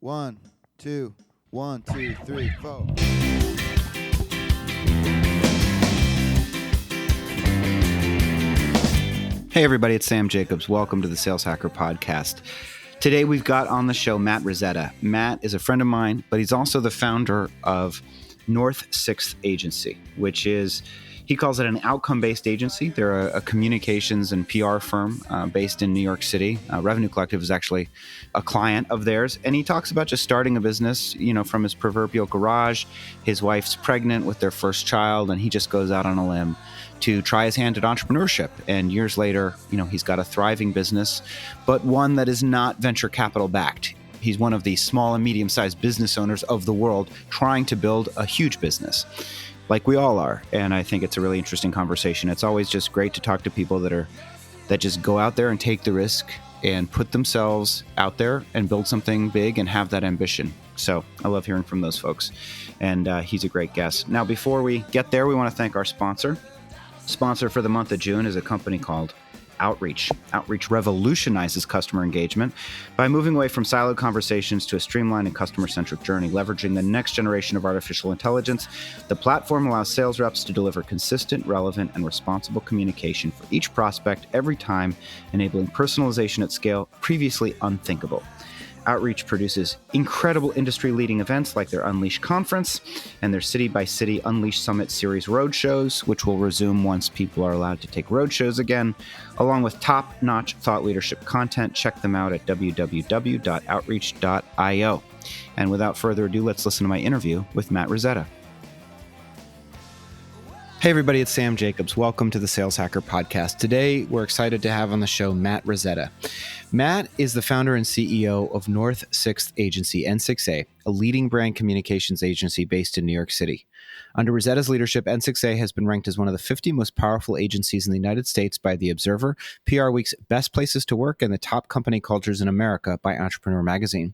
One, two, 1, 2, 3, 4. Hey everybody, it's Sam Jacobs. Welcome to the Sales Hacker Podcast. Today we've got on the show Matt Rizzetta. Matt is a friend of mine, but he's also the founder of North 6th Agency, which is, he calls it an outcome-based agency. They're a communications and PR firm based in New York City. Revenue Collective is actually a client of theirs. And he talks about just starting a business, from his proverbial garage. His wife's pregnant with their first child, and he just goes out on a limb to try his hand at entrepreneurship. And years later, he's got a thriving business, but one that is not venture capital backed. He's one of the small and medium-sized business owners of the world trying to build a huge business, like we all are. And I think it's a really interesting conversation. It's always just great to talk to people that just go out there and take the risk and put themselves out there and build something big and have that ambition. So I love hearing from those folks. And he's a great guest. Now, before we get there, we want to thank our sponsor. Sponsor for the month of June is a company called Outreach. Outreach revolutionizes customer engagement by moving away from siloed conversations to a streamlined and customer-centric journey. Leveraging the next generation of artificial intelligence, the platform allows sales reps to deliver consistent, relevant, and responsible communication for each prospect every time, enabling personalization at scale previously unthinkable. Outreach produces incredible industry-leading events like their Unleash conference and their City by City Unleash Summit Series roadshows, which will resume once people are allowed to take roadshows again, along with top-notch thought leadership content. Check them out at www.outreach.io. And without further ado, let's listen to my interview with Matt Rizzetta. Hey everybody, it's Sam Jacobs. Welcome to the Sales Hacker Podcast. Today, we're excited to have on the show Matt Rizzetta. Matt is the founder and CEO of North 6th Agency, N6A, a leading brand communications agency based in New York City. Under Rizzetta's leadership, N6A has been ranked as one of the 50 most powerful agencies in the United States by The Observer, PR Week's Best Places to Work, and the Top Company Cultures in America by Entrepreneur Magazine.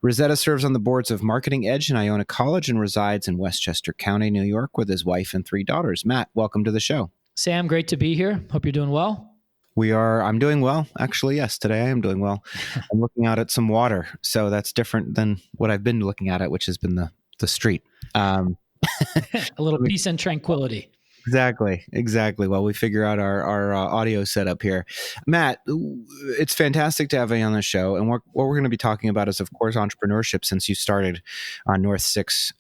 Rizzetta serves on the boards of Marketing Edge and Iona College and resides in Westchester County, New York, with his wife and 3 daughters. Matt, welcome to the show. Sam, great to be here. Hope you're doing well. I'm doing well. Actually, yes, today I am doing well. I'm looking out at some water, so that's different than what I've been looking at, which has been the street. A little peace and tranquility. Exactly. Well, we figure out our audio setup here. Matt, it's fantastic to have you on the show. And what we're going to be talking about is, of course, entrepreneurship. Since you started on North 6,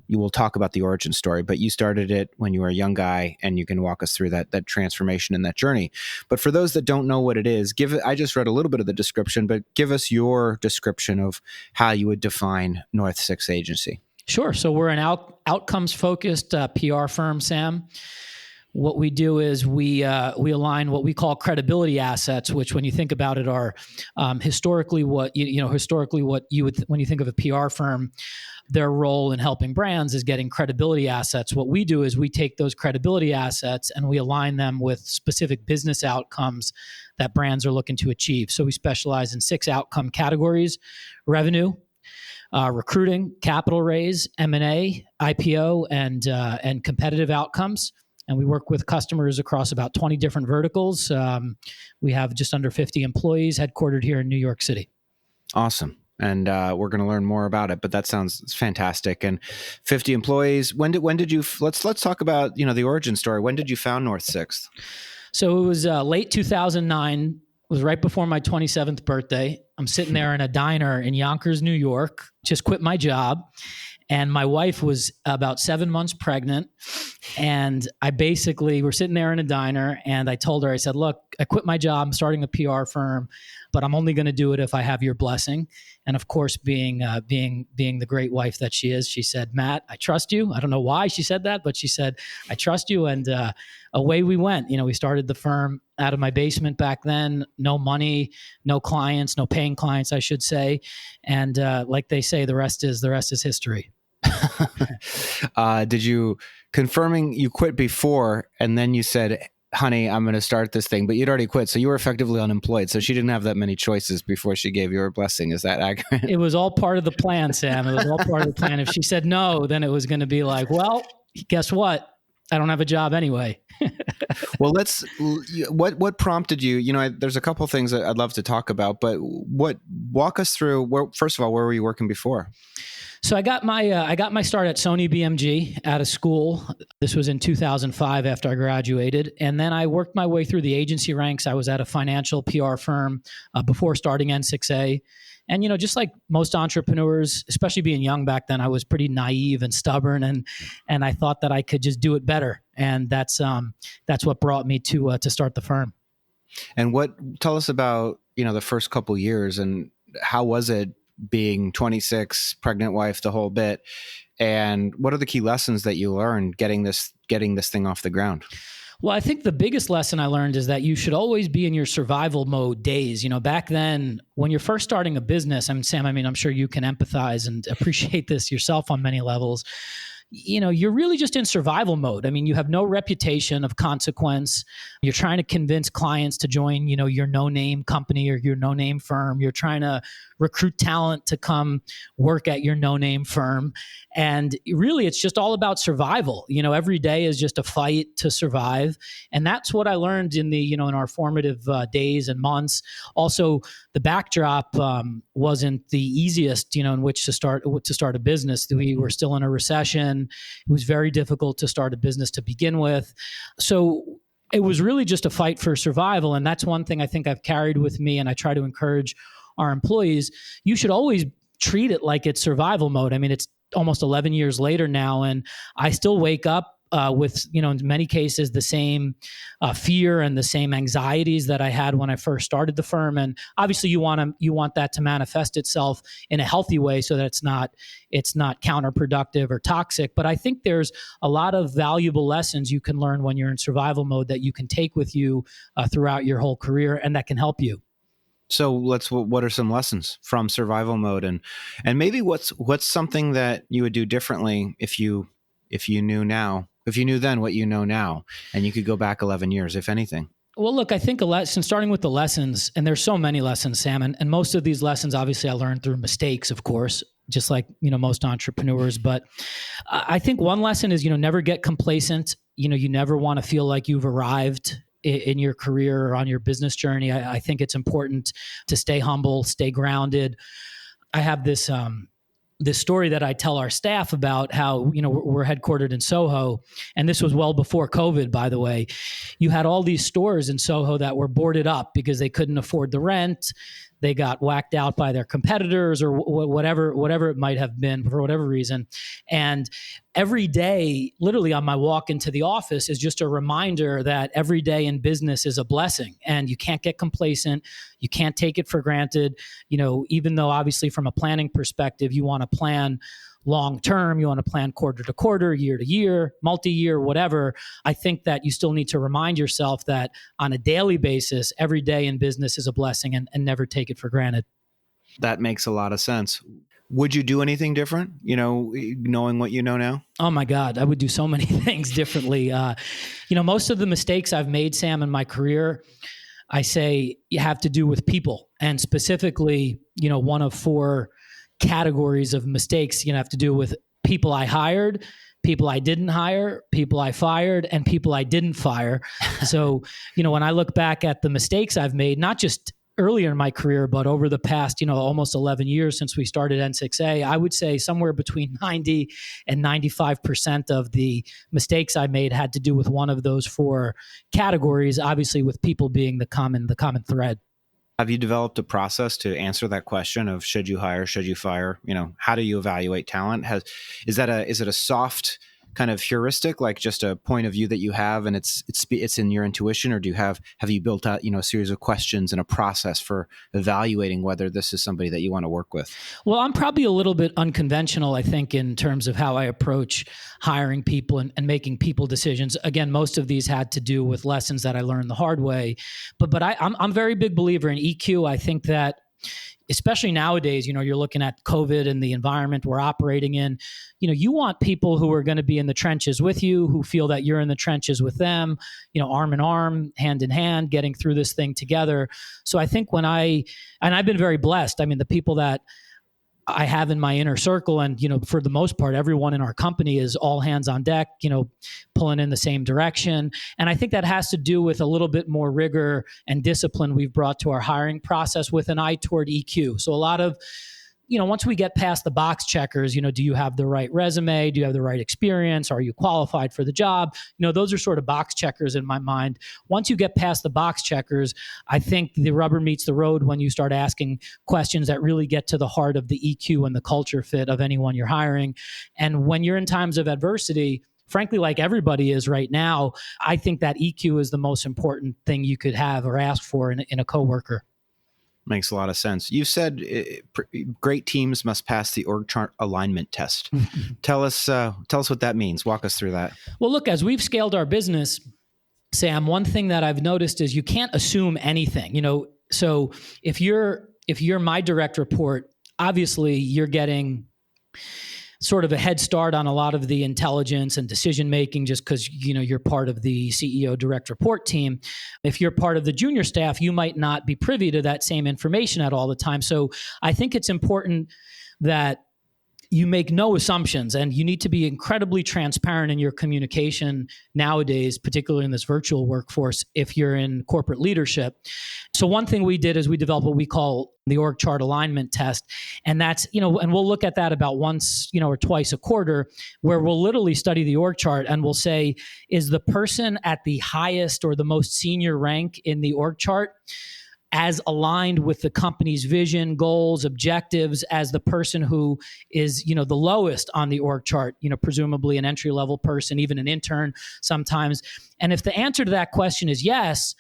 you will talk about the origin story, but you started it when you were a young guy, and you can walk us through that transformation and that journey. But for those that don't know what it is, I just read a little bit of the description, but give us your description of how you would define North 6th Agency. Sure. So we're an outcomes-focused PR firm, Sam. What we do is we align what we call credibility assets, which, when you think about it, are historically what you would, when you think of a PR firm, their role in helping brands is getting credibility assets. What we do is we take those credibility assets and we align them with specific business outcomes that brands are looking to achieve. So we specialize in 6 outcome categories: revenue, recruiting, capital raise, M&A, IPO, and competitive outcomes. And we work with customers across about 20 different verticals. We have just under 50 employees headquartered here in New York City. Awesome. And we're going to learn more about it, but that sounds fantastic. And 50 employees. When did you? Let's talk about the origin story. When did you found North 6th? So it was late 2009. It was right before my 27th birthday. I'm sitting there in a diner in Yonkers, New York, just quit my job. And my wife was about 7 months pregnant. And we're sitting there in a diner, and I told her, I said, look, I quit my job. I'm starting a PR firm, but I'm only going to do it if I have your blessing. And of course, being the great wife that she is, she said, Matt, I trust you. I don't know why she said that, but she said, I trust you. And away we went. We started the firm out of my basement back then. No money, no clients, no paying clients, I should say. And like they say, the rest is history. Did you, confirming you quit before, and then you said, honey, I'm going to start this thing, but you'd already quit. So you were effectively unemployed. So she didn't have that many choices before she gave you her blessing. Is that accurate? It was all part of the plan, Sam. It was all part of the plan. If she said no, then it was going to be like, well, guess what? I don't have a job anyway. Well, what prompted you? There's a couple of things that I'd love to talk about, but walk us through first of all, where were you working before? So I got my start at Sony BMG out of school. This was in 2005 after I graduated. And then I worked my way through the agency ranks. I was at a financial PR firm before starting N6A. And, just like most entrepreneurs, especially being young back then, I was pretty naive and stubborn, and I thought that I could just do it better. And that's what brought me to start the firm. And tell us about, the first couple years, and how was it being 26, pregnant wife, the whole bit? And what are the key lessons that you learned getting this thing off the ground? Well, I think the biggest lesson I learned is that you should always be in your survival mode days. Back then, when you're first starting a business, Sam, I'm sure you can empathize and appreciate this yourself on many levels. You're really just in survival mode. You have no reputation of consequence. You're trying to convince clients to join, your no-name company or your no-name firm. You're trying to recruit talent to come work at your no-name firm. And really, it's just all about survival. Every day is just a fight to survive. And that's what I learned in in our formative days and months. Also, the backdrop wasn't the easiest, in which to start a business. We were still in a recession. It was very difficult to start a business to begin with. So it was really just a fight for survival. And that's one thing I think I've carried with me, and I try to encourage our employees. You should always treat it like it's survival mode. It's almost 11 years later now, and I still wake up with, in many cases, the same fear and the same anxieties that I had when I first started the firm. And obviously, you want that to manifest itself in a healthy way, so that it's not counterproductive or toxic. But I think there's a lot of valuable lessons you can learn when you're in survival mode that you can take with you throughout your whole career, and that can help you. So what are some lessons from survival mode, and maybe what's something that you would do differently if you knew then what you know now, and you could go back 11 years, if anything? Well, look, I think a lesson, starting with the lessons, and there's so many lessons, Sam, and most of these lessons, obviously, I learned through mistakes, of course, just like, most entrepreneurs. But I think one lesson is, never get complacent. You never want to feel like you've arrived in your career or on your business journey. I think it's important to stay humble, stay grounded. I have this story that I tell our staff about how, we're headquartered in Soho, and this was well before COVID, by the way. You had all these stores in Soho that were boarded up because they couldn't afford the rent. They got whacked out by their competitors or whatever it might have been, for whatever reason. And every day, literally on my walk into the office, is just a reminder that every day in business is a blessing, and you can't get complacent. You can't take it for granted. Even though obviously from a planning perspective, you want to plan long term, you want to plan quarter to quarter, year to year, multi-year, whatever. I think that you still need to remind yourself that on a daily basis, every day in business is a blessing, and never take it for granted. That makes a lot of sense. Would you do anything different, knowing what you know now? Oh my God, I would do so many things differently. Most of the mistakes I've made, Sam, in my career, I say you have to do with people, and specifically, one of four categories of mistakes have to do with people I hired, people I didn't hire, people I fired, and people I didn't fire. So, when I look back at the mistakes I've made, not just earlier in my career, but over the past, almost 11 years since we started N6A, I would say somewhere between 90 and 95% of the mistakes I made had to do with one of those four categories, obviously with people being the common thread. Have you developed a process to answer that question of should you hire, should you fire? How do you evaluate talent? Is it a soft kind of heuristic, like just a point of view that you have, and it's in your intuition, or have you built out a series of questions and a process for evaluating whether this is somebody that you want to work with? Well, I'm probably a little bit unconventional, I think, in terms of how I approach hiring people and making people decisions. Again, most of these had to do with lessons that I learned the hard way, but I'm a very big believer in EQ. I think that, especially nowadays, you're looking at COVID and the environment we're operating in, you want people who are going to be in the trenches with you, who feel that you're in the trenches with them, arm in arm, hand in hand, getting through this thing together. So I think I've been very blessed. The people that I have in my inner circle. And, for the most part, everyone in our company is all hands on deck, pulling in the same direction. And I think that has to do with a little bit more rigor and discipline we've brought to our hiring process with an eye toward EQ. So a lot of, once we get past the box checkers, do you have the right resume? Do you have the right experience? Are you qualified for the job? Those are sort of box checkers in my mind. Once you get past the box checkers, I think the rubber meets the road when you start asking questions that really get to the heart of the EQ and the culture fit of anyone you're hiring. And when you're in times of adversity, frankly, like everybody is right now, I think that EQ is the most important thing you could have or ask for in a coworker. Makes a lot of sense. You said great teams must pass the org chart alignment test. Tell us what that means. Walk us through that. Well, look, as we've scaled our business, Sam, one thing that I've noticed is you can't assume anything. So if you're my direct report, obviously you're getting sort of a head start on a lot of the intelligence and decision making just because you're part of the CEO direct report team. If you're part of the junior staff, you might not be privy to that same information at all the time. So I think it's important that you make no assumptions, and you need to be incredibly transparent in your communication nowadays, particularly in this virtual workforce, if you're in corporate leadership. So one thing we did is we developed what we call the org chart alignment test. And that's, and we'll look at that about once, or twice a quarter, where we'll literally study the org chart and we'll say, is the person at the highest or the most senior rank in the org chart as aligned with the company's vision, goals, objectives as the person who is, the lowest on the org chart, presumably an entry-level person, even an intern sometimes. And if the answer to that question is yes,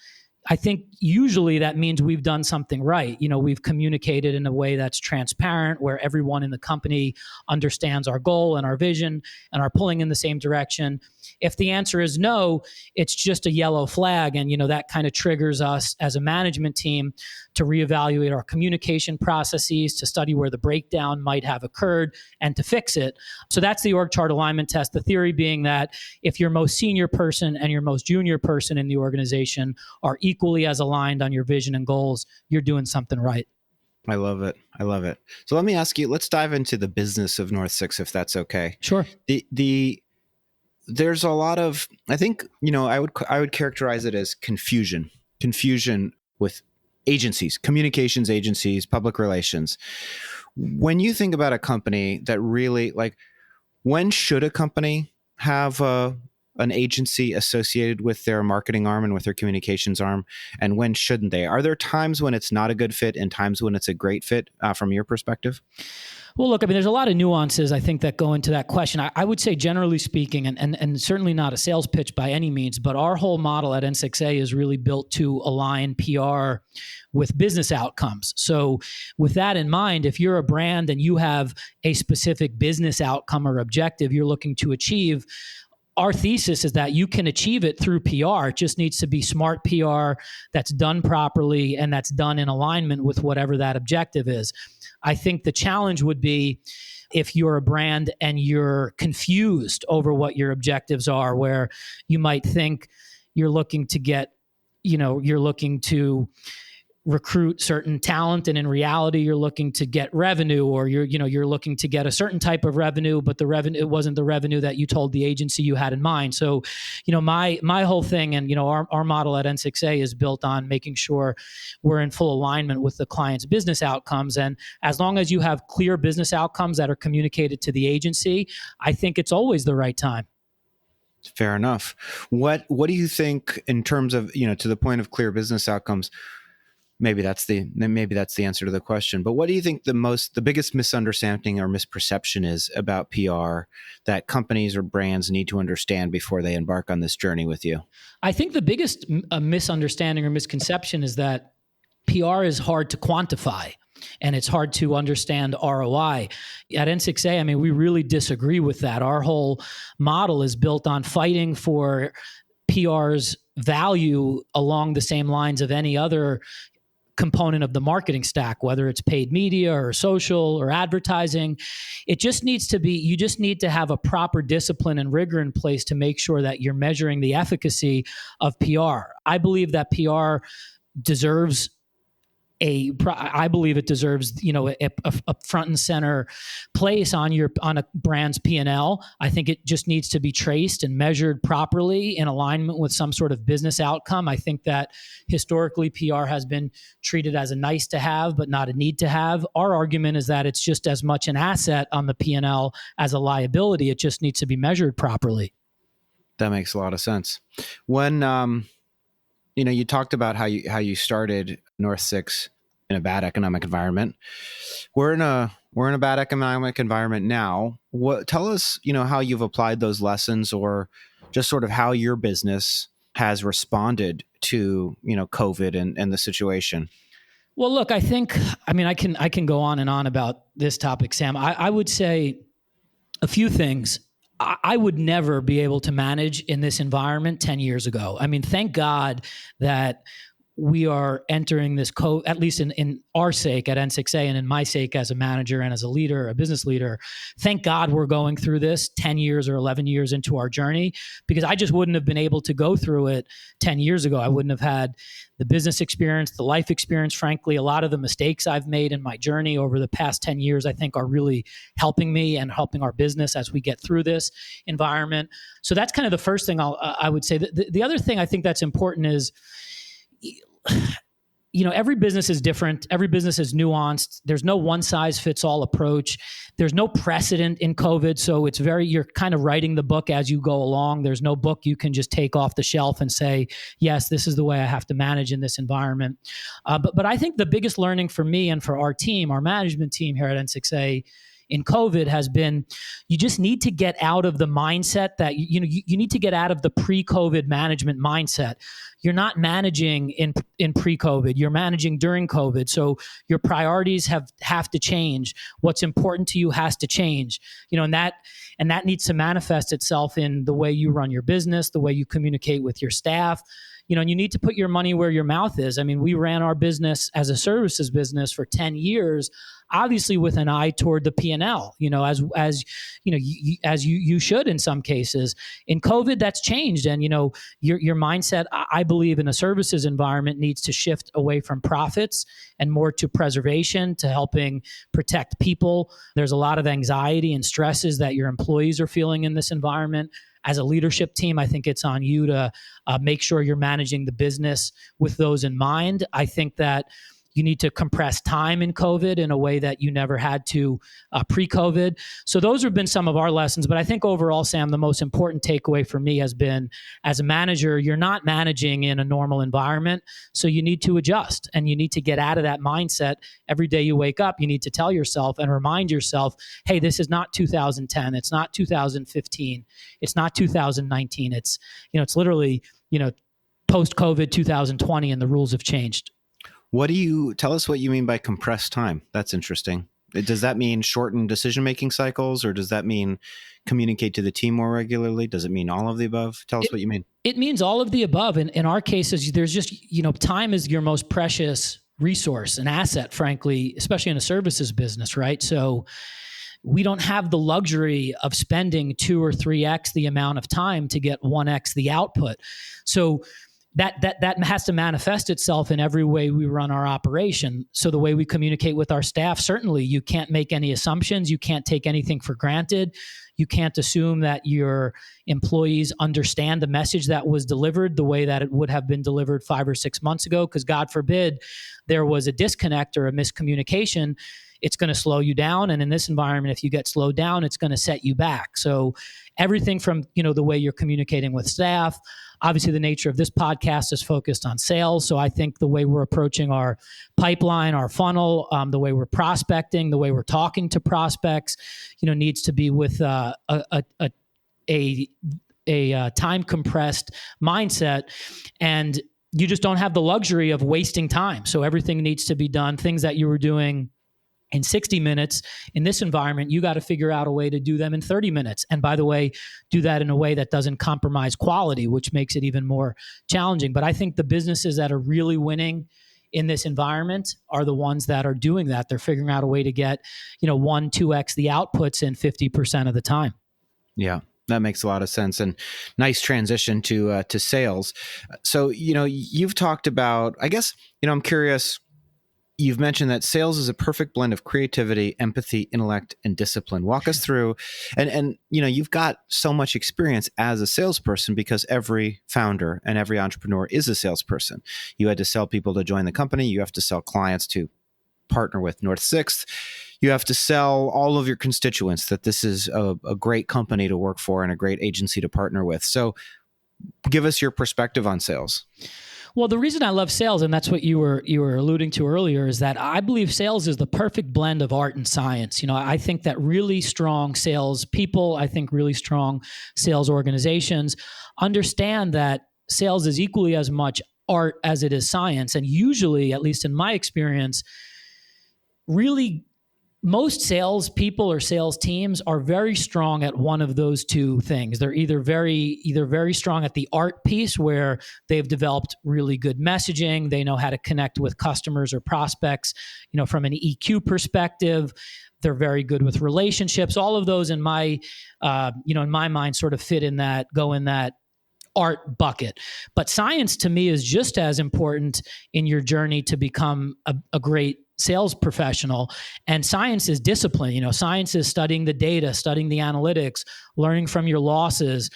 I think usually that means we've done something right. We've communicated in a way that's transparent, where everyone in the company understands our goal and our vision and are pulling in the same direction. If the answer is no, it's just a yellow flag. And, that kind of triggers us as a management team to reevaluate our communication processes, to study where the breakdown might have occurred and to fix it. So that's the org chart alignment test. The theory being that if your most senior person and your most junior person in the organization are equally as aligned on your vision and goals, you're doing something right. I love it. So let me ask you, let's dive into the business of North Six, if that's okay. Sure. There's a lot of, I think, I would characterize it as confusion with agencies, communications agencies, public relations. When you think about a company that really, when should a company have an agency associated with their marketing arm and with their communications arm, and when shouldn't they? Are there times when it's not a good fit and times when it's a great fit from your perspective? Well, look, there's a lot of nuances, I think, that go into that question. I would say, generally speaking, and certainly not a sales pitch by any means, but our whole model at N6A is really built to align PR with business outcomes. So with that in mind, if you're a brand and you have a specific business outcome or objective you're looking to achieve, our thesis is that you can achieve it through PR. It just needs to be smart PR that's done properly and that's done in alignment with whatever that objective is. I think the challenge would be if you're a brand and you're confused over what your objectives are, where you might think you're looking to get, you're looking to recruit certain talent, and in reality you're looking to get revenue, or you're looking to get a certain type of revenue, but the revenue, it wasn't the revenue that you told the agency you had in mind. So my whole thing, and our model at N6A is built on making sure we're in full alignment with the client's business outcomes, and as long as you have clear business outcomes that are communicated to the agency, I think it's always the right time. Fair enough. What do you think in terms of, to the point of clear business outcomes? Maybe that's the answer to the question. But what do you think the biggest misunderstanding or misperception is about PR that companies or brands need to understand before they embark on this journey with you? I think the biggest misunderstanding or misconception is that PR is hard to quantify and it's hard to understand ROI. At N6A, we really disagree with that. Our whole model is built on fighting for PR's value along the same lines of any other component of the marketing stack, whether it's paid media or social or advertising. It just needs to be, you just need to have a proper discipline and rigor in place to make sure that you're measuring the efficacy of PR. I believe that PR deserves I believe it deserves, a front and center place on a brand's P&L. I think it just needs to be traced and measured properly in alignment with some sort of business outcome. I think that historically PR has been treated as a nice to have, but not a need to have. Our argument is that it's just as much an asset on the P&L as a liability. It just needs to be measured properly. That makes a lot of sense. When you talked about how you started North Six in a bad economic environment. We're in a bad economic environment now. Tell us, how you've applied those lessons, or just sort of how your business has responded to, COVID and the situation. Well, look, I can go on and on about this topic, Sam. I would say a few things. I would never be able to manage in this environment 10 years ago. I mean, thank God that we are entering this at least in our sake at N6A and in my sake as a manager and as a leader, a business leader, thank God we're going through this 10 years or 11 years into our journey, because I just wouldn't have been able to go through it 10 years ago. I wouldn't have had the business experience, the life experience. Frankly, a lot of the mistakes I've made in my journey over the past 10 years, I think, are really helping me and helping our business as we get through this environment. So that's kind of the first thing I would say. The other thing I think that's important is, every business is different. Every business is nuanced. There's no one size fits all approach. There's no precedent in COVID. So you're kind of writing the book as you go along. There's no book you can just take off the shelf and say, yes, this is the way I have to manage in this environment. But I think the biggest learning for me and for our team, our management team here at N6A, in COVID has been, you just need to get out of the mindset that, you need to get out of the pre-COVID management mindset. You're not managing in pre-COVID, you're managing during COVID. So your priorities have to change. What's important to you has to change, and that needs to manifest itself in the way you run your business, the way you communicate with your staff. And you need to put your money where your mouth is. I mean, we ran our business as a services business for 10 years, obviously with an eye toward the P&L, as you should in some cases. In COVID, that's changed. And, your mindset, I believe, in a services environment needs to shift away from profits and more to preservation, to helping protect people. There's a lot of anxiety and stresses that your employees are feeling in this environment. As a leadership team, I think it's on you to make sure you're managing the business with those in mind. I think that you need to compress time in COVID in a way that you never had to pre-COVID. So those have been some of our lessons. But I think overall, Sam, the most important takeaway for me has been, as a manager, you're not managing in a normal environment. So you need to adjust, and you need to get out of that mindset. Every day you wake up, you need to tell yourself and remind yourself, hey, this is not 2010. It's not 2015. It's not 2019. It's literally, post-COVID 2020, and the rules have changed. Tell us what you mean by compressed time? That's interesting. Does that mean shorten decision-making cycles, or does that mean communicate to the team more regularly? Does it mean all of the above? Tell us what you mean. It means all of the above. In our cases, there's just, time is your most precious resource and asset, frankly, especially in a services business, right? So we don't have the luxury of spending 2 or 3x the amount of time to get 1x the output. So that has to manifest itself in every way we run our operation. So the way we communicate with our staff, certainly you can't make any assumptions. You can't take anything for granted. You can't assume that your employees understand the message that was delivered the way that it would have been delivered 5 or 6 months ago, because God forbid there was a disconnect or a miscommunication. It's going to slow you down. And in this environment, if you get slowed down, it's going to set you back. So everything from, the way you're communicating with staff. Obviously, the nature of this podcast is focused on sales. So I think the way we're approaching our pipeline, our funnel, the way we're prospecting, the way we're talking to prospects, needs to be with a time compressed mindset. And you just don't have the luxury of wasting time. So everything needs to be done. Things that you were doing in 60 minutes in this environment, you got to figure out a way to do them in 30 minutes. And by the way, do that in a way that doesn't compromise quality, which makes it even more challenging. But I think the businesses that are really winning in this environment are the ones that are doing that. They're figuring out a way to get, 1, 2x the outputs in 50% of the time. Yeah. That makes a lot of sense, and nice transition to sales. So, you've talked about, I guess, I'm curious, you've mentioned that sales is a perfect blend of creativity, empathy, intellect, and discipline. Walk us through, and you've got so much experience as a salesperson because every founder and every entrepreneur is a salesperson. You had to sell people to join the company. You have to sell clients to partner with North Sixth. You have to sell all of your constituents that this is a great company to work for and a great agency to partner with. So give us your perspective on sales. Well, the reason I love sales, and that's what you were alluding to earlier, is that I believe sales is the perfect blend of art and science. I think that really strong sales people, I think really strong sales organizations understand that sales is equally as much art as it is science. And usually, at least in my experience, really most sales people or sales teams are very strong at one of those two things. They're either very strong at the art piece where they've developed really good messaging. They know how to connect with customers or prospects, from an EQ perspective. They're very good with relationships. All of those in my mind sort of fit in that, go in that art bucket. But science to me is just as important in your journey to become a great sales professional. And science is discipline. Science is studying the data, studying the analytics, learning from your losses.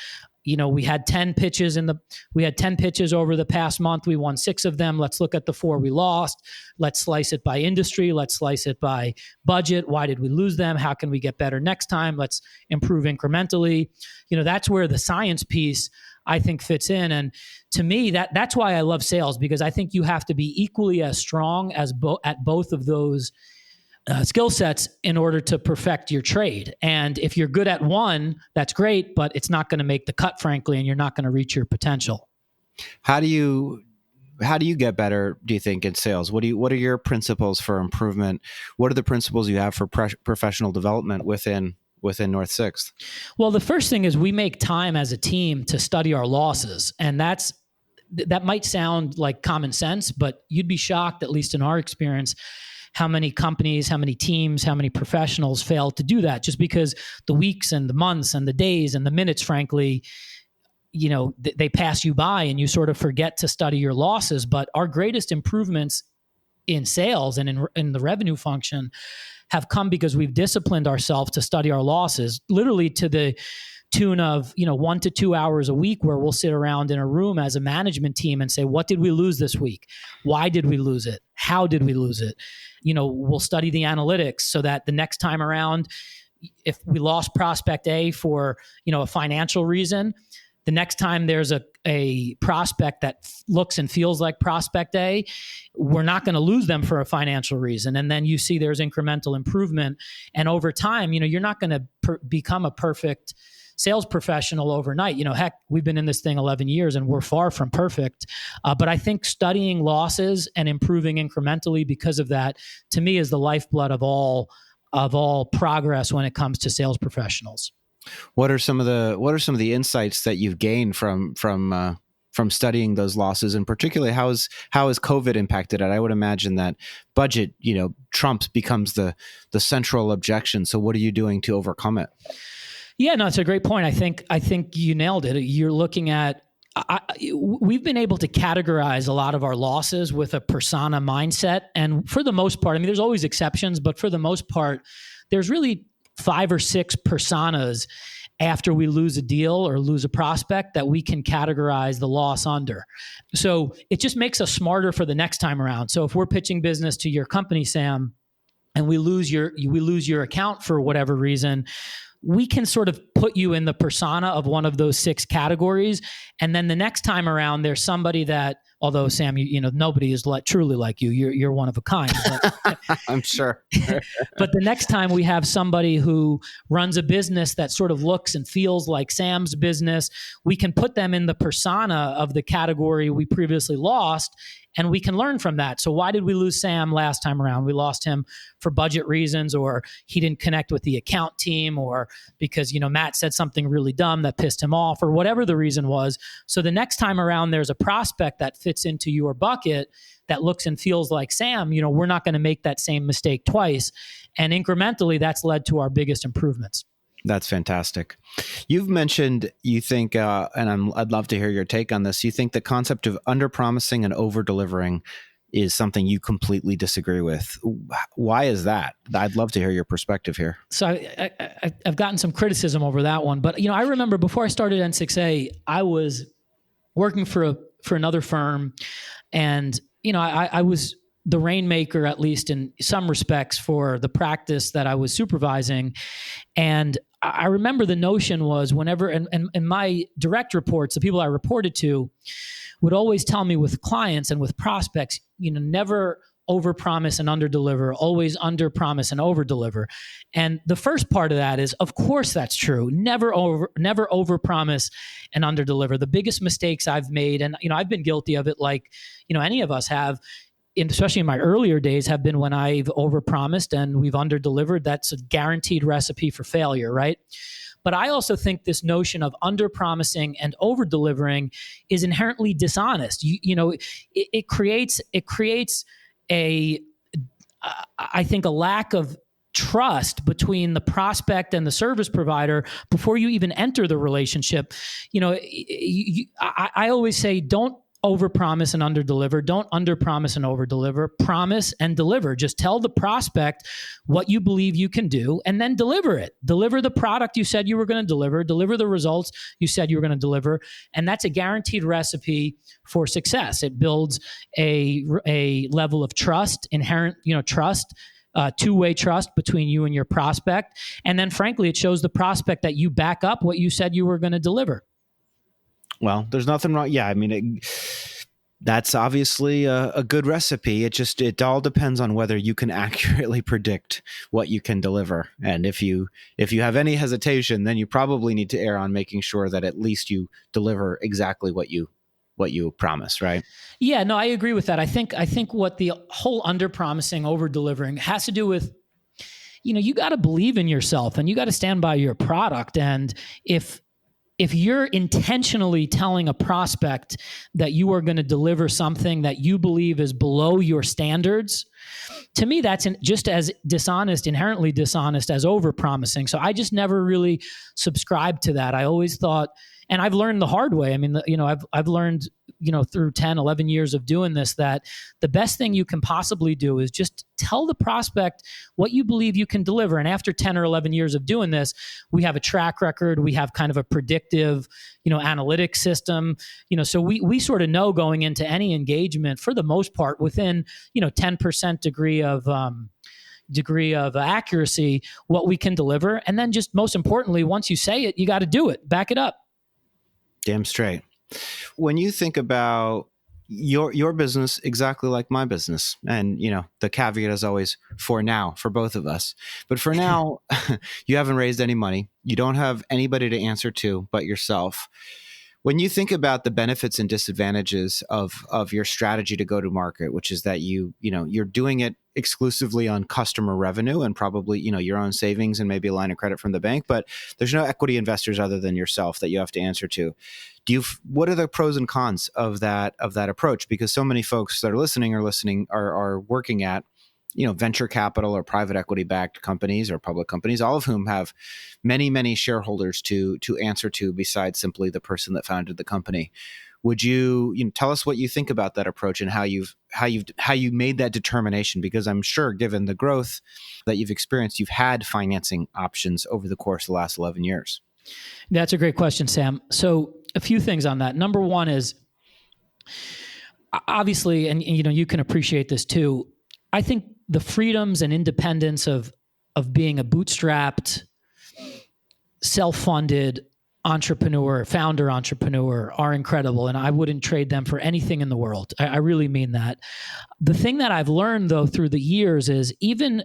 We had 10 pitches over the past month. We won 6 of them. Let's look at the 4 we lost. Let's slice it by industry. Let's slice it by budget. Why did we lose them? How can we get better next time? Let's improve incrementally. That's where the science piece I think fits in. And to me, that's why I love sales, because I think you have to be equally as strong as at both of those skill sets in order to perfect your trade. And if you're good at one, that's great, but it's not going to make the cut, frankly, and you're not going to reach your potential. How do you get better, do you think, in sales? What are your principles for improvement? What are the principles you have for professional development within North Sixth? Well, the first thing is we make time as a team to study our losses. And that might sound like common sense, but you'd be shocked, at least in our experience, how many companies, how many teams, how many professionals fail to do that, just because the weeks and the months and the days and the minutes, frankly, they pass you by and you sort of forget to study your losses. But our greatest improvements in sales and in the revenue function have come because we've disciplined ourselves to study our losses, literally to the tune of 1 to 2 hours a week, where we'll sit around in a room as a management team and say, what did we lose this week? Why did we lose it? How did we lose it? We'll study the analytics so that the next time around, if we lost prospect A for a financial reason, the next time there's a prospect that looks and feels like prospect A, we're not going to lose them for a financial reason. And then you see there's incremental improvement. And over time, you're not going to become a perfect sales professional overnight. Heck, we've been in this thing 11 years and we're far from perfect. But I think studying losses and improving incrementally because of that, to me, is the lifeblood of all progress when it comes to sales professionals. What are some of the insights that you've gained from studying those losses, and particularly how has COVID impacted it? I would imagine that budget, becomes the central objection. So what are you doing to overcome it? Yeah, no, it's a great point. I think you nailed it. You're looking at, we've been able to categorize a lot of our losses with a persona mindset. And for the most part, there's always exceptions, but for the most part, there's really 5 or 6 personas after we lose a deal or lose a prospect that we can categorize the loss under. So it just makes us smarter for the next time around. So if we're pitching business to your company, Sam, and we lose your account for whatever reason, we can sort of put you in the persona of one of those 6 categories. And then the next time around, there's somebody that, although Sam, nobody is truly like you. You're one of a kind. But, I'm sure. But the next time we have somebody who runs a business that sort of looks and feels like Sam's business, we can put them in the persona of the category we previously lost, and we can learn from that. So why did we lose Sam last time around? We lost him for budget reasons, or he didn't connect with the account team, or because, Matt said something really dumb that pissed him off, or whatever the reason was. So the next time around, there's a prospect that fits into your bucket that looks and feels like Sam. We're not going to make that same mistake twice. And incrementally, that's led to our biggest improvements. That's fantastic. You've mentioned, you think, and I'd love to hear your take on this. You think the concept of under-promising and over-delivering is something you completely disagree with. Why is that? I'd love to hear your perspective here. So I've gotten some criticism over that one, but I remember before I started N6A, I was working for another firm, and I was the rainmaker, at least in some respects, for the practice that I was supervising. And I remember the notion was whenever, and my direct reports, the people I reported to, would always tell me with clients and with prospects, never overpromise and underdeliver, always underpromise and overdeliver. And the first part of that is, of course, that's true. Never overpromise and underdeliver. The biggest mistakes I've made, and I've been guilty of it, like any of us have, especially in my earlier days, have been when I've overpromised and we've underdelivered. That's a guaranteed recipe for failure, right? But I also think this notion of underpromising and overdelivering is inherently dishonest. It creates I think a lack of trust between the prospect and the service provider before you even enter the relationship. I always say, don't overpromise and underdeliver. Don't underpromise and overdeliver. Promise and deliver. Just tell the prospect what you believe you can do, and then deliver it. Deliver the product you said you were going to deliver. Deliver the results you said you were going to deliver, and that's a guaranteed recipe for success. It builds a level of trust, inherent, trust. Two-way trust between you and your prospect, and then frankly, it shows the prospect that you back up what you said you were going to deliver. Well, there's nothing wrong. Yeah, I mean, that's obviously a good recipe. It all depends on whether you can accurately predict what you can deliver. And if you have any hesitation, then you probably need to err on making sure that at least you deliver exactly what you promise, right? Yeah, no, I agree with that. I think what the whole under-promising, over-delivering has to do with, you got to believe in yourself and you got to stand by your product. And if you're intentionally telling a prospect that you are going to deliver something that you believe is below your standards, to me, that's just as dishonest, inherently dishonest as overpromising. So I just never really subscribed to that. I always thought, and I've learned the hard way. I mean, I've learned, through 10, 11 years of doing this, that the best thing you can possibly do is just tell the prospect what you believe you can deliver. And after 10 or 11 years of doing this, we have a track record. We have kind of a predictive, analytics system, so we sort of know going into any engagement, for the most part, within, 10% degree of accuracy, what we can deliver. And then just most importantly, once you say it, you got to do it, back it up. Damn straight. When you think about your business, exactly like my business, and the caveat is always for now, for both of us. But for now, you haven't raised any money. You don't have anybody to answer to but yourself. When you think about the benefits and disadvantages of your strategy to go to market, which is that you're doing it exclusively on customer revenue and probably your own savings and maybe a line of credit from the bank, but there's no equity investors other than yourself that you have to answer to. What are the pros and cons of that approach? Because so many folks that are listening are working at venture capital or private equity backed companies or public companies, all of whom have many, many shareholders to answer to besides simply the person that founded the company. Would you tell us what you think about that approach and how you made that determination? Because I'm sure, given the growth that you've experienced, you've had financing options over the course of the last 11 years. That's a great question, Sam. So a few things on that. Number one is, obviously, and you can appreciate this too, I think the freedoms and independence of being a bootstrapped, self-funded founder entrepreneur are incredible, and I wouldn't trade them for anything in the world. I really mean that. The thing that I've learned, though, through the years is even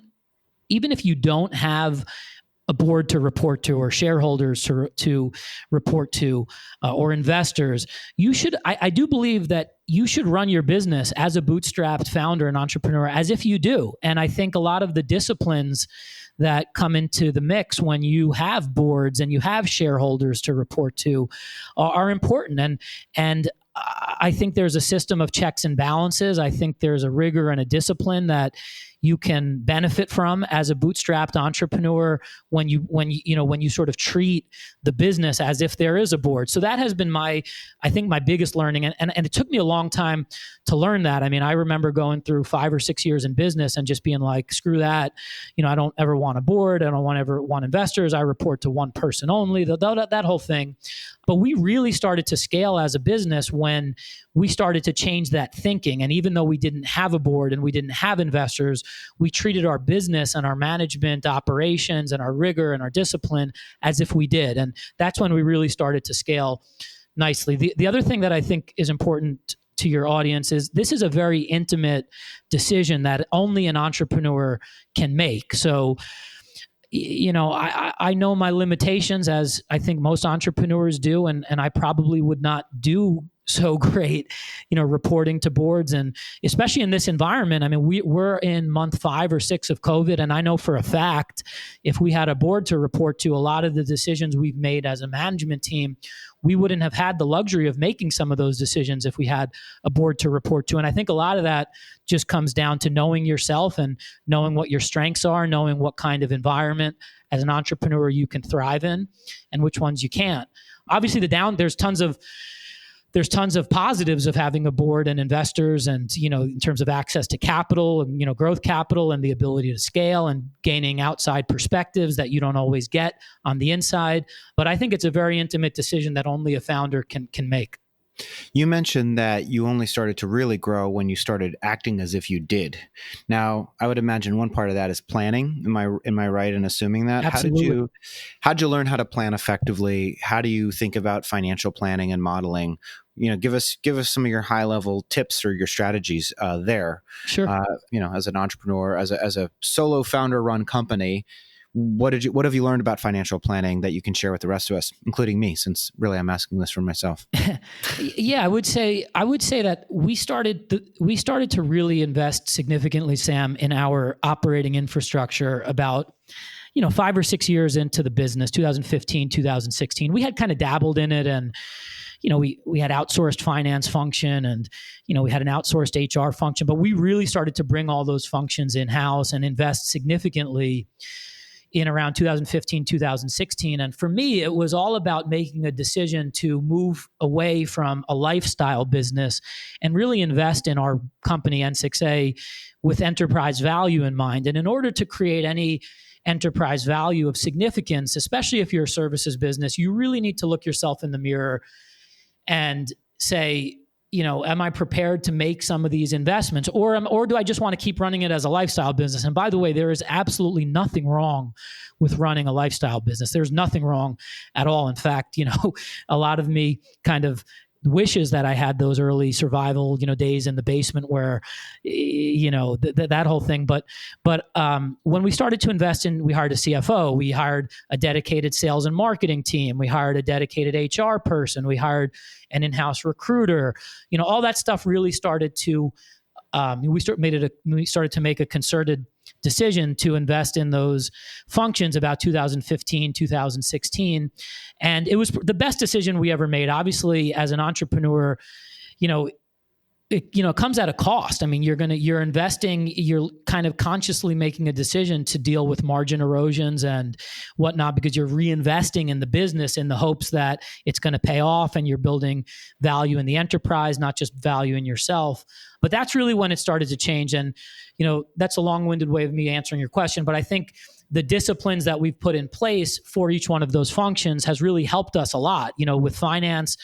if you don't have a board to report to or shareholders to report to or investors, I do believe that you should run your business as a bootstrapped founder and entrepreneur as if you do. And I think a lot of the disciplines that come into the mix when you have boards and you have shareholders to report to are important. And I think there's a system of checks and balances. I think there's a rigor and a discipline that you can benefit from as a bootstrapped entrepreneur when you sort of treat the business as if there is a board. So that has been my biggest learning. And it took me a long time to learn that. I mean, I remember going through 5 or 6 years in business and just being like, screw that. I don't ever want a board. I don't ever want investors. I report to one person only, that whole thing. But we really started to scale as a business when we started to change that thinking. And even though we didn't have a board and we didn't have investors, we treated our business and our management operations and our rigor and our discipline as if we did. And that's when we really started to scale nicely. The other thing that I think is important to your audience is this is a very intimate decision that only an entrepreneur can make. So, I know my limitations, as I think most entrepreneurs do, and I probably would not do so great, reporting to boards, and especially in this environment. I mean, we're in month 5 or 6 of COVID, and I know for a fact, if we had a board to report to, a lot of the decisions we've made as a management team, we wouldn't have had the luxury of making some of those decisions if we had a board to report to. And I think a lot of that just comes down to knowing yourself and knowing what your strengths are, knowing what kind of environment as an entrepreneur you can thrive in and which ones you can't. Obviously, there's tons of positives of having a board and investors, and in terms of access to capital and growth capital and the ability to scale and gaining outside perspectives that you don't always get on the inside. But I think it's a very intimate decision that only a founder can make. You mentioned that you only started to really grow when you started acting as if you did. Now, I would imagine one part of that is planning. Am I right in assuming that? Absolutely. How'd you learn how to plan effectively? How do you think about financial planning and modeling? Give us some of your high level tips or your strategies there. Sure. As an entrepreneur, as a solo founder run company, what have you learned about financial planning that you can share with the rest of us, including me, since really I'm asking this for myself? Yeah, I would say that we started to really invest significantly, Sam, in our operating infrastructure about 5 or 6 years into the business, 2015, 2016. We had kind of dabbled in it, and we had outsourced finance function, and we had an outsourced HR function, but we really started to bring all those functions in-house and invest significantly in around 2015, 2016. And for me, it was all about making a decision to move away from a lifestyle business and really invest in our company, N6A, with enterprise value in mind. And in order to create any enterprise value of significance, especially if you're a services business, you really need to look yourself in the mirror and say, am I prepared to make some of these investments, or do I just want to keep running it as a lifestyle business? And by the way, there is absolutely nothing wrong with running a lifestyle business. There's nothing wrong at all. In fact, a lot of me kind of wishes that I had those early survival, days in the basement where, that whole thing. But when we started to invest we hired a CFO, we hired a dedicated sales and marketing team, we hired a dedicated HR person, we hired an in-house recruiter, all that stuff really started to, we started to make a concerted decision to invest in those functions about 2015, 2016. And it was the best decision we ever made. Obviously, as an entrepreneur, it comes at a cost. I mean, you're investing, you're kind of consciously making a decision to deal with margin erosions and whatnot, because you're reinvesting in the business in the hopes that it's going to pay off and you're building value in the enterprise, not just value in yourself. But that's really when it started to change. And, that's a long-winded way of me answering your question. But I think the disciplines that we've put in place for each one of those functions has really helped us a lot. With finance,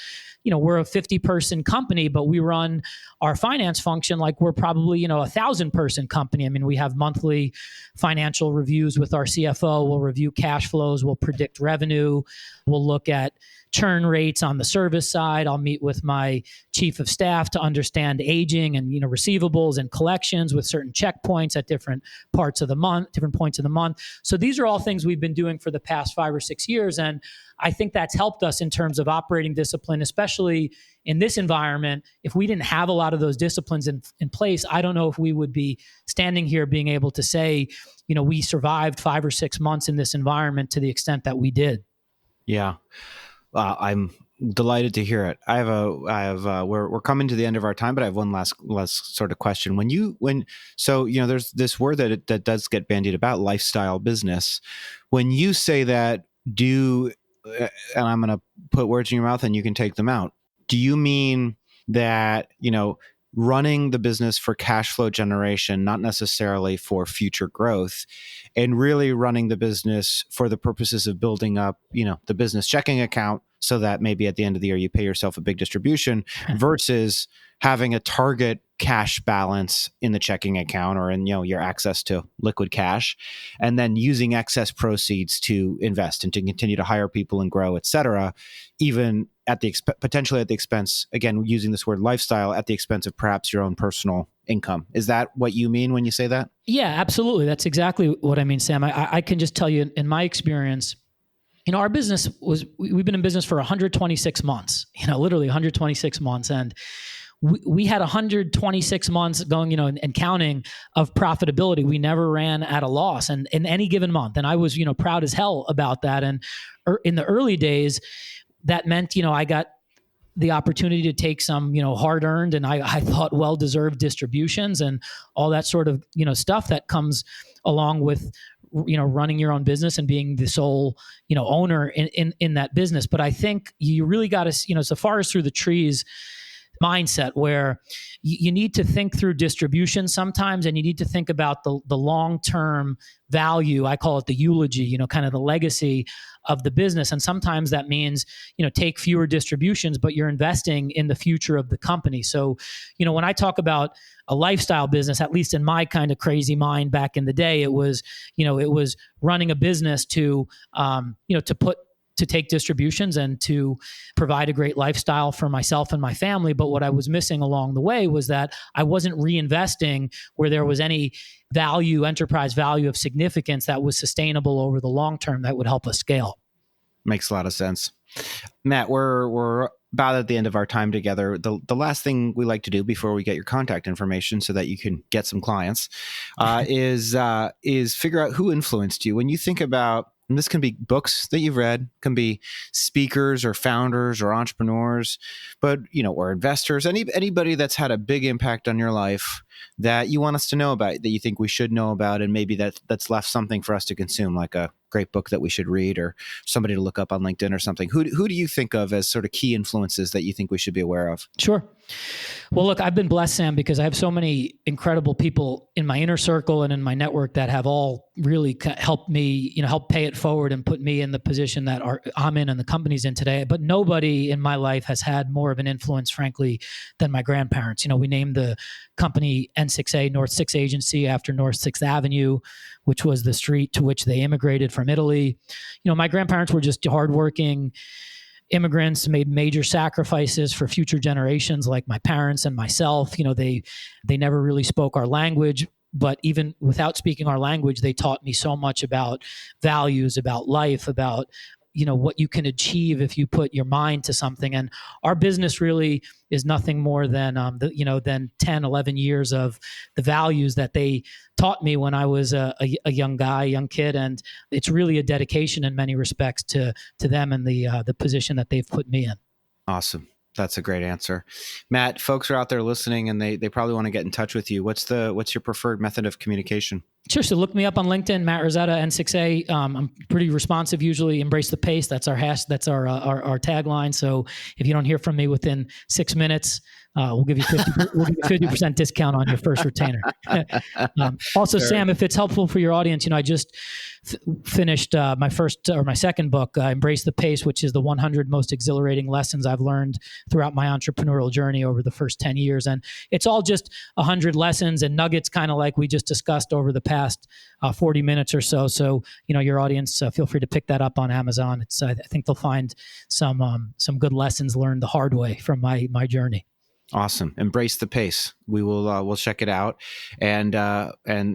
we're a 50-person company, but we run our finance function like we're probably, a 1,000-person company. I mean, we have monthly financial reviews with our CFO. We'll review cash flows. We'll predict revenue. We'll look at churn rates on the service side. I'll meet with my chief of staff to understand aging and, receivables and collections with certain checkpoints at different points of the month. So these are all things we've been doing for the past 5 or 6 years. And I think that's helped us in terms of operating discipline, especially in this environment. If we didn't have a lot of those disciplines in place, I don't know if we would be standing here being able to say, we survived 5 or 6 months in this environment to the extent that we did. Yeah. I'm Delighted to hear it. We're coming to the end of our time, but I have one last sort of question. There's this word that does get bandied about, lifestyle business. When you say that, and I'm going to put words in your mouth and you can take them out. Do you mean that, running the business for cash flow generation, not necessarily for future growth, and really running the business for the purposes of building up, the business checking account so that maybe at the end of the year you pay yourself a big distribution versus having a target cash balance in the checking account or in, your access to liquid cash, and then using excess proceeds to invest and to continue to hire people and grow, et cetera, even at the potentially at the expense, again, using this word lifestyle, at the expense of perhaps your own personal income. Is that what you mean when you say that? Yeah, absolutely. That's exactly what I mean, Sam. I can just tell you in my experience, our business we've been in business for 126 months, literally 126 months. And we had 126 months going, and counting of profitability. We never ran at a loss and in any given month. And I was, proud as hell about that. And in the early days, that meant, I got the opportunity to take some, hard earned and I thought well-deserved distributions and all that sort of, stuff that comes along with, running your own business and being the sole, owner in that business. But I think you really got to, so far as through the trees mindset where you need to think through distribution sometimes, and you need to think about the long-term value. I call it the eulogy, kind of the legacy of the business. And sometimes that means, take fewer distributions, but you're investing in the future of the company. So, when I talk about a lifestyle business, at least in my kind of crazy mind back in the day, it was running a business to take distributions and to provide a great lifestyle for myself and my family. But what I was missing along the way was that I wasn't reinvesting where there was any value, enterprise value of significance that was sustainable over the long term that would help us scale. Makes a lot of sense. Matt, we're about at the end of our time together. The last thing we like to do before we get your contact information so that you can get some clients is figure out who influenced you. When you think about, and this can be books that you've read, can be speakers or founders or entrepreneurs, but or investors, anybody that's had a big impact on your life that you want us to know about, that you think we should know about, and maybe that's left something for us to consume, like a great book that we should read or somebody to look up on LinkedIn or something. Who do you think of as sort of key influences that you think we should be aware of? Sure. Well, look, I've been blessed, Sam, because I have so many incredible people in my inner circle and in my network that have all really helped me, help pay it forward and put me in the position that I'm in and the company's in today. But nobody in my life has had more of an influence, frankly, than my grandparents. We named the company N6A, North 6th Agency, after North 6th Avenue, which was the street to which they immigrated from Italy. My grandparents were just hardworking immigrants, made major sacrifices for future generations like my parents and myself. They never really spoke our language, but even without speaking our language, they taught me so much about values, about life, about what you can achieve if you put your mind to something. And our business really is nothing more than than 10, 11 years of the values that they taught me when I was a young kid. And it's really a dedication in many respects to them and the position that they've put me in. Awesome. That's a great answer. Matt, folks are out there listening and they probably want to get in touch with you. What's your preferred method of communication? Sure. So look me up on LinkedIn, Matt Rizzetta, N6A. I'm pretty responsive usually. Embrace the pace. That's our hash. That's our tagline. So if you don't hear from me within 6 minutes, we'll give you 50% discount on your first retainer. Also, sure. Sam, if it's helpful for your audience, I just finished my second book, Embrace the Pace, which is the 100 most exhilarating lessons I've learned throughout my entrepreneurial journey over the first 10 years. And it's all just 100 lessons and nuggets, kind of like we just discussed over the past 40 minutes or so. So, your audience, feel free to pick that up on Amazon. I think they'll find some good lessons learned the hard way from my journey. Awesome. Embrace the pace. We'll check it out. And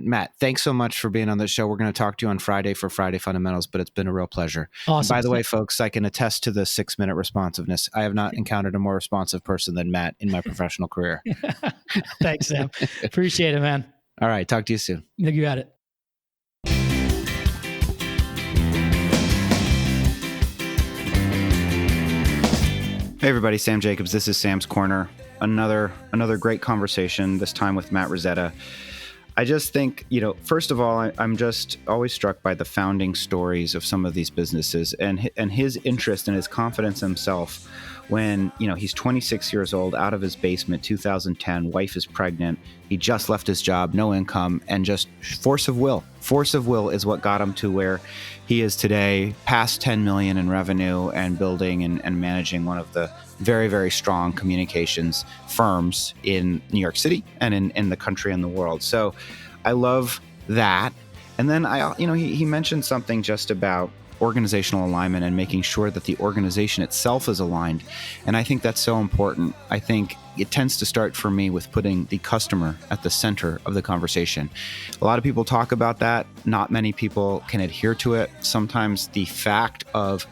Matt, thanks so much for being on the show. We're going to talk to you on Friday for Friday Fundamentals, but it's been a real pleasure. Awesome. And by the way, folks, I can attest to the 6-minute responsiveness. I have not encountered a more responsive person than Matt in my professional career. Thanks, Sam. Appreciate it, man. All right. Talk to you soon. You got it. Hey everybody, Sam Jacobs. This is Sam's Corner. Another great conversation, this time with Matt Rizzetta. I just think, first of all, I'm just always struck by the founding stories of some of these businesses and his interest and his confidence in himself when, he's 26 years old, out of his basement, 2010, wife is pregnant. He just left his job, no income, and just force of will. Force of will is what got him to where he is today, past 10 million in revenue and building and managing one of the very, very strong communications firms in New York City and in the country and the world. So I love that. And then he mentioned something just about organizational alignment and making sure that the organization itself is aligned. And I think that's so important. I think it tends to start for me with putting the customer at the center of the conversation. A lot of people talk about that. Not many people can adhere to it. Sometimes the fact of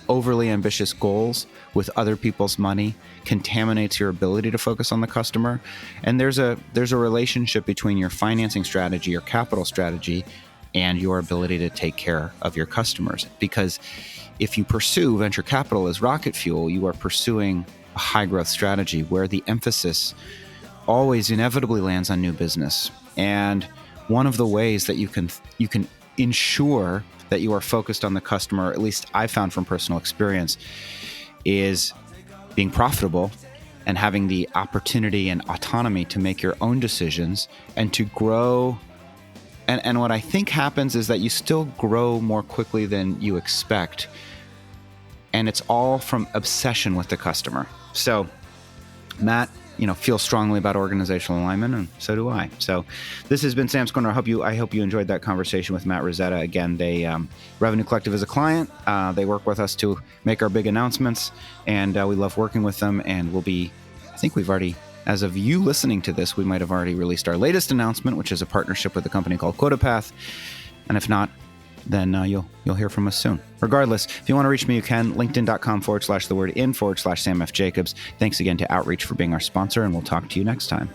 overly ambitious goals with other people's money contaminates your ability to focus on the customer. And there's a relationship between your financing strategy, your capital strategy, and your ability to take care of your customers. Because if you pursue venture capital as rocket fuel, you are pursuing a high growth strategy where the emphasis always inevitably lands on new business. And one of the ways that you can ensure that you are focused on the customer, at least I found from personal experience, is being profitable and having the opportunity and autonomy to make your own decisions and to grow. And what I think happens is that you still grow more quickly than you expect. And it's all from obsession with the customer. So Matt, feels strongly about organizational alignment, and so do I. So this has been Sam's Corner. I hope you enjoyed that conversation with Matt Rizzetta. Again, they Revenue Collective is a client. They work with us to make our big announcements, and we love working with them. And I think we've already, as of you listening to this, we might have already released our latest announcement, which is a partnership with a company called QuotaPath. And if not, then you'll hear from us soon. Regardless, if you want to reach me, you can. LinkedIn.com/the word in/Sam F. Jacobs. Thanks again to Outreach for being our sponsor, and we'll talk to you next time.